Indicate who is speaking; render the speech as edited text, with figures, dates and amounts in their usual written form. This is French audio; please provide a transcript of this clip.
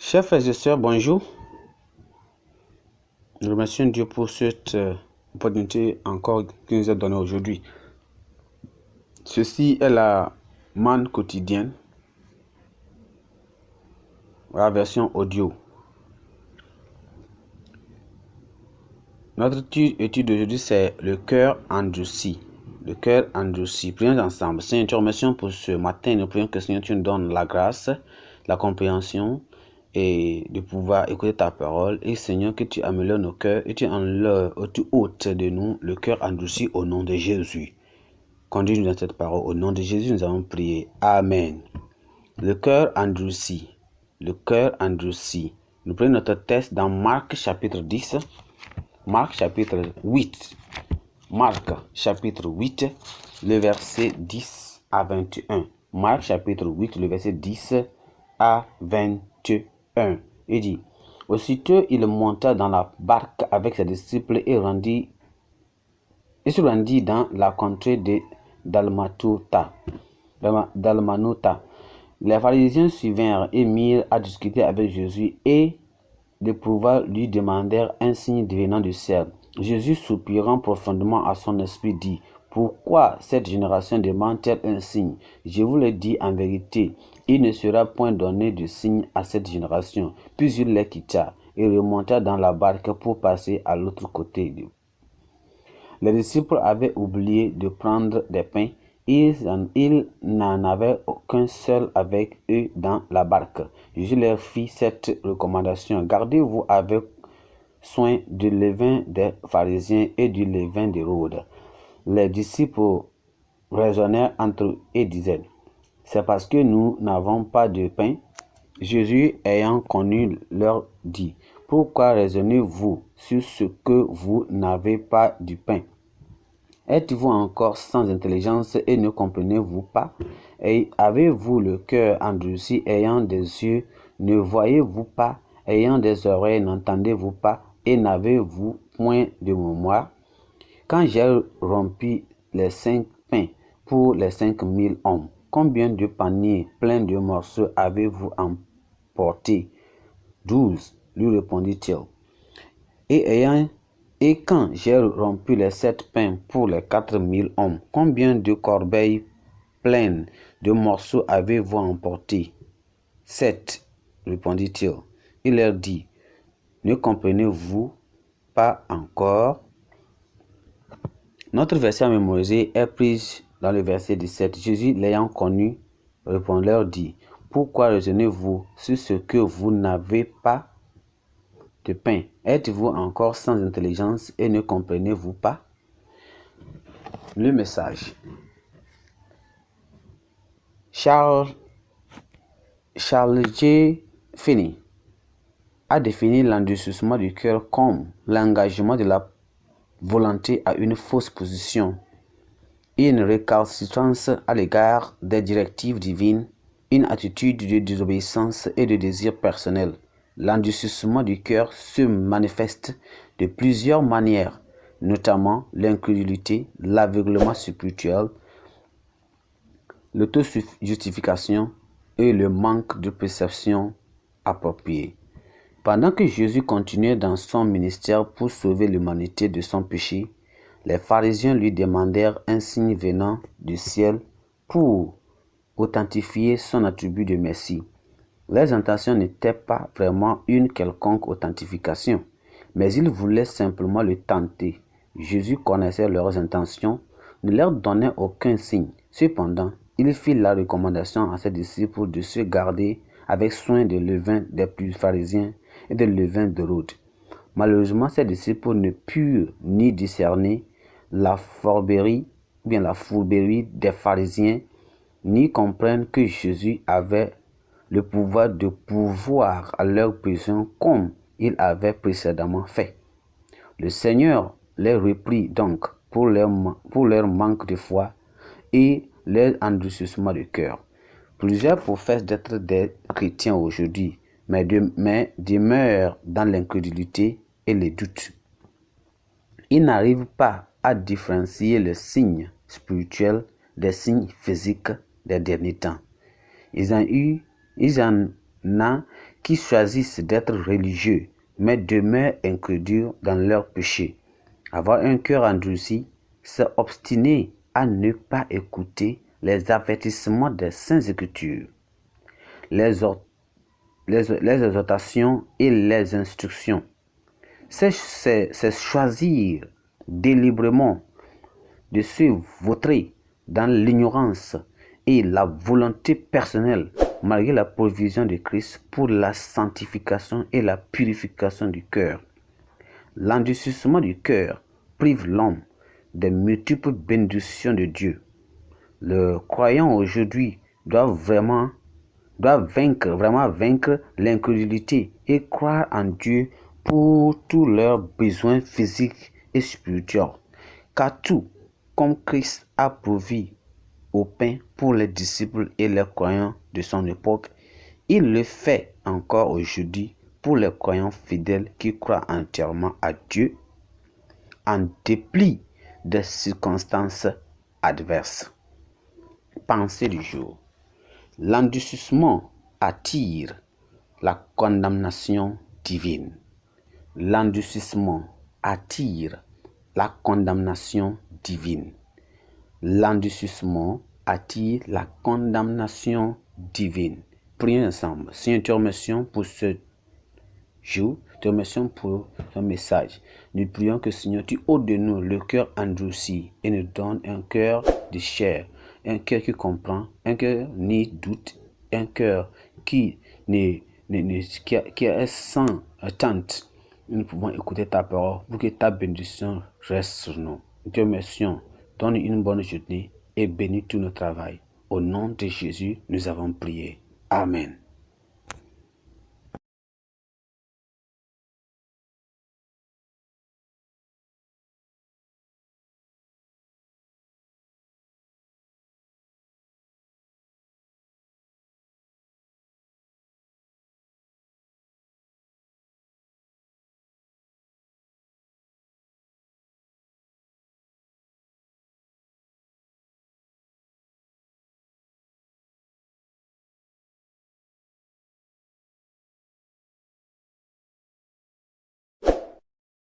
Speaker 1: Chers frères et sœurs, bonjour. Nous remercions Dieu pour cette opportunité encore qu'il nous a donnée aujourd'hui. Ceci est la manne quotidienne, la version audio. Notre étude d'aujourd'hui, c'est le cœur endurci. Le cœur endurci. Prions ensemble. Seigneur, te remercions pour ce matin. Nous prions que Seigneur, tu nous donnes la grâce, la compréhension et de pouvoir écouter ta parole. Et Seigneur, que tu améliores nos cœurs et tu ôtes de nous le cœur endurci au nom de Jésus. Conduis-nous dans cette parole. Au nom de Jésus, nous avons prié. Amen. Le cœur endurci. Le cœur endurci. Nous prenons notre texte dans Marc chapitre 10. Marc chapitre 8. Marc chapitre 8, le verset 10 à 21. Marc chapitre 8, le verset 10 à 21. Il dit: Aussitôt il monta dans la barque avec ses disciples et se rendit dans la contrée de Dalmanuta. Les pharisiens suivirent et mirent à discuter avec Jésus et de pouvoir lui demandèrent un signe venant du ciel. Jésus, soupirant profondément à son esprit, dit: Pourquoi cette génération demande-t-elle un signe? Je vous le dis en vérité, il ne sera point donné de signe à cette génération. Puis il les quitta et remonta dans la barque pour passer à l'autre côté. Les disciples avaient oublié de prendre des pains. Ils n'en avaient aucun seul avec eux dans la barque. Jésus leur fit cette recommandation: Gardez-vous avec soin du levain des pharisiens et du levain d'Hérode. Les disciples raisonnèrent entre eux et disaient: C'est parce que nous n'avons pas de pain. Jésus, ayant connu, leur dit: Pourquoi raisonnez-vous sur ce que vous n'avez pas du pain? Êtes-vous encore sans intelligence et ne comprenez-vous pas? Et avez-vous le cœur endurci? Ayant des yeux, ne voyez-vous pas? Ayant des oreilles, n'entendez-vous pas? Et n'avez-vous point de mémoire? Quand j'ai rompu les 5 pains pour les 5000 hommes, combien de paniers pleins de morceaux avez-vous emporté? 12, lui répondit-il. Et quand j'ai rompu les 7 pains pour les 4000 hommes, combien de corbeilles pleines de morceaux avez-vous emporté? 7, répondit-il. Il leur dit: Ne comprenez-vous pas encore? Notre verset à mémoriser est prise dans le verset 17. Jésus, l'ayant connu, leur dit: Pourquoi raisonnez-vous sur ce que vous n'avez pas de pain? Êtes-vous encore sans intelligence et ne comprenez-vous pas? Le message. Charles J. Finney a défini l'endurcissement du cœur comme l'engagement de la volonté à une fausse position, une récalcitrance à l'égard des directives divines, une attitude de désobéissance et de désir personnel. L'endurcissement du cœur se manifeste de plusieurs manières, notamment l'incrédulité, l'aveuglement spirituel, l'auto-justification et le manque de perception appropriée. Pendant que Jésus continuait dans son ministère pour sauver l'humanité de son péché, les pharisiens lui demandèrent un signe venant du ciel pour authentifier son attribut de Messie. Leurs intentions n'étaient pas vraiment une quelconque authentification, mais ils voulaient simplement le tenter. Jésus connaissait leurs intentions, ne leur donnait aucun signe. Cependant, il fit la recommandation à ses disciples de se garder avec soin des levains des plus pharisiens et des levains d'Hérode. Malheureusement, ses disciples ne purent ni discerner la fourberie des pharisiens, ni comprendre que Jésus avait le pouvoir de pourvoir à leurs besoins comme il avait précédemment fait. Le Seigneur les reprit donc pour leur manque de foi et leur endurcissement de cœur. Plusieurs professent d'être des chrétiens aujourd'hui, mais demeurent dans l'incrédulité et les doutes. Ils n'arrivent pas à différencier les signes spirituels des signes physiques des derniers temps. Il y en a qui choisissent d'être religieux, mais demeurent incrédules dans leurs péchés. Avoir un cœur endurci, c'est obstiner à ne pas écouter les avertissements des Saintes Écritures, les exhortations et les instructions. C'est choisir délibérément de se vautrer dans l'ignorance et la volonté personnelle malgré la provision de Christ pour la sanctification et la purification du cœur. L'endurcissement du cœur prive l'homme des multiples bénédictions de Dieu. Le croyant aujourd'hui doit vraiment vaincre l'incrédulité et croire en Dieu pour tous leurs besoins physiques et spirituels. Car tout, comme Christ a pourvu au pain pour les disciples et les croyants de son époque, il le fait encore aujourd'hui pour les croyants fidèles qui croient entièrement à Dieu en dépit des circonstances adverses. Pensée du jour. L'endurcissement attire la condamnation divine. L'endurcissement attire la condamnation divine. L'endurcissement attire la condamnation divine. Prions ensemble. Seigneur, te remercions pour ce jour. Te remercions pour ton message. Nous prions que, Seigneur, tu ôtes de nous le cœur endurci et nous donnes un cœur de chair, un cœur qui comprend, un cœur ni doute, un cœur qui est sans attente. Nous pouvons écouter ta parole pour que ta bénédiction reste sur nous. Nous te remercions. Donne une bonne journée et bénis tout notre travail. Au nom de Jésus, nous avons prié. Amen.